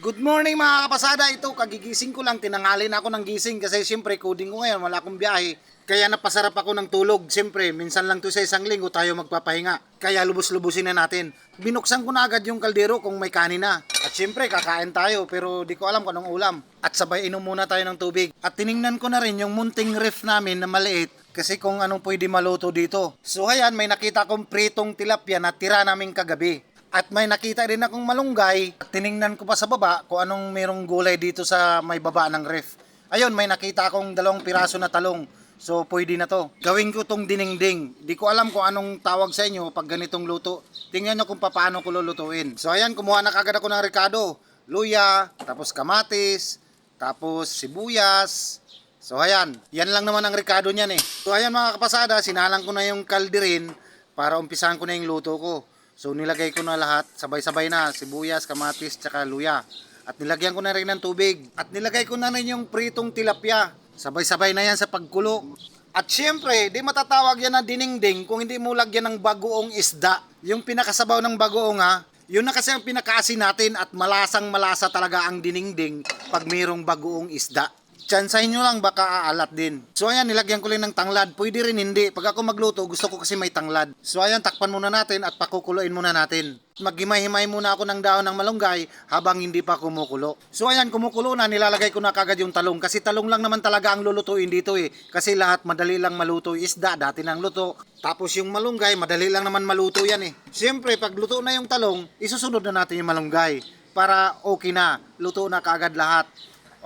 Good morning mga kapasada, ito kagigising ko lang, tinangalin ako ng gising kasi siyempre coding ko ngayon, wala akong biyahe. Kaya napasarap ako ng tulog, siyempre minsan lang to sa isang linggo tayo magpapahinga. Kaya lubos-lubusin na natin. Binuksan ko na agad yung kaldero kung may kanin na. At siyempre kakain tayo pero di ko alam kung anong ulam. At sabay inom muna tayo ng tubig. At tiningnan ko na rin yung munting ref namin na maliit kasi kung anong pwede maluto dito. So ayan, may nakita akong pritong tilapia na tira namin kagabi. At may nakita din akong malunggay. Tiningnan ko pa sa baba kung anong merong gulay dito sa may baba ng ref. Ayun, may nakita akong 2 piraso na talong. So pwede na to. Gawin ko tong dinengdeng. Di ko alam kung anong tawag sa inyo pag ganitong luto. Tingnan nyo kung paano ko lulutuin. So ayan, kumuha na kagad ako ng rekado. Luya, tapos kamatis, tapos sibuyas. So ayan, yan lang naman ang rekado niyan eh. So ayan mga kapasada, sinalang ko na yung kalderin para umpisahan ko na yung luto ko. So nilagay ko na lahat, sabay-sabay na, sibuyas, kamatis, tsaka luya. At nilagyan ko na rin ng tubig. At nilagay ko na rin yung pritong tilapia. Sabay-sabay na yan sa pagkulo. At syempre, di matatawag yan na dinengdeng kung hindi mo lagyan ng bagoong isda. Yung pinakasabaw ng bagoong ha, yun na kasi ang pinakaasin natin at malasang malasa talaga ang dinengdeng pag mayroong bagoong isda. Tsansahin nyo lang, baka aalat din. So ayan, nilagyan ko rin ng tanglad. Pwede rin hindi. Pag ako magluto, gusto ko kasi may tanglad. So ayan, takpan muna natin at pakukuluin muna natin. Maghimay-himay muna ako ng daon ng malunggay habang hindi pa kumukulo. So ayan, kumukulo na, nilalagay ko na kagad yung talong. Kasi talong lang naman talaga ang lulutuin dito eh. Kasi lahat madali lang maluto. Isda, dati lang luto. Tapos yung malunggay, madali lang naman maluto yan eh. Siyempre, pag luto na yung talong, isusunod na natin yung malunggay. Para okay na, luto na kagad lahat.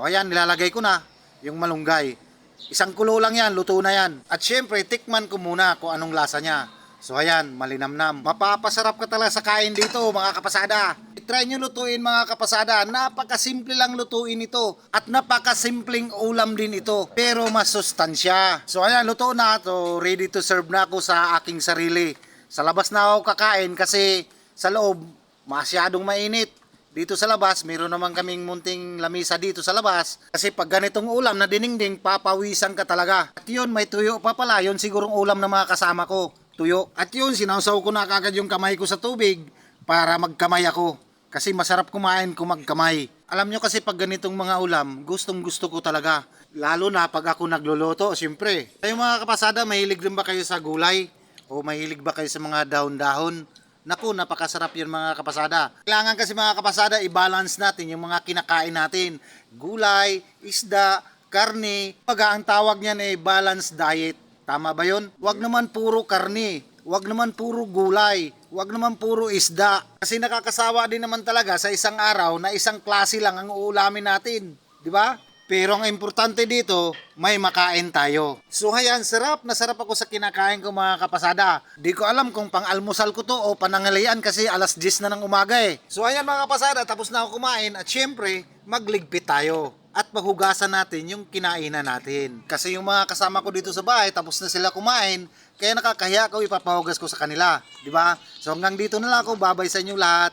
O ayan, nilalagay ko na yung malunggay. Isang kulo lang yan, luto na yan. At syempre, tikman ko muna kung anong lasa niya. So ayan, malinamnam. Mapapasarap ka talaga sa kain dito mga kapasada. I-try nyo lutuin mga kapasada. Napakasimple lang lutuin ito. At napakasimpleng ulam din ito. Pero masustansya. So ayan, luto na. So ready to serve na ako sa aking sarili. Sa labas na ako kakain kasi sa loob masyadong mainit. Dito sa labas, meron naman kaming munting lamisa dito sa labas. Kasi pag ganitong ulam na dinengdeng, papawisan ka talaga. At yun, may tuyo pa pala. Yun sigurong ulam ng mga kasama ko. Tuyo. At yun, sinawsaw ko na kagad yung kamay ko sa tubig para magkamay ako. Kasi masarap kumain kung magkamay. Alam nyo kasi pag ganitong mga ulam, gustong gusto ko talaga. Lalo na pag ako nagluluto, siyempre. Kayo mga kapasada, mahilig din ba kayo sa gulay? O mahilig ba kayo sa mga dahon-dahon? Naku, napakasarap yun mga kapasada. Kailangan kasi mga kapasada, i-balance natin yung mga kinakain natin. Gulay, isda, karne. Pag ang tawag niyan ay balanced diet. Tama ba yun? Huwag naman puro karne. Huwag naman puro gulay. Huwag naman puro isda. Kasi nakakasawa din naman talaga sa isang araw na isang klase lang ang uulamin natin. Di ba? Pero ang importante dito, may makain tayo. So ayan, sarap na sarap ako sa kinakain ko mga kapasada. Di ko alam kung pang-almusal ko to o panangalian kasi alas 10 na ng umaga eh. So ayan mga kapasada, tapos na ako kumain at syempre, magligpit tayo. At maghugasan natin yung kinainan natin. Kasi yung mga kasama ko dito sa bahay, tapos na sila kumain, kaya nakakahiya ako ipapahugas ko sa kanila. Di ba? So hanggang dito na lang ako, babay sa inyo lahat.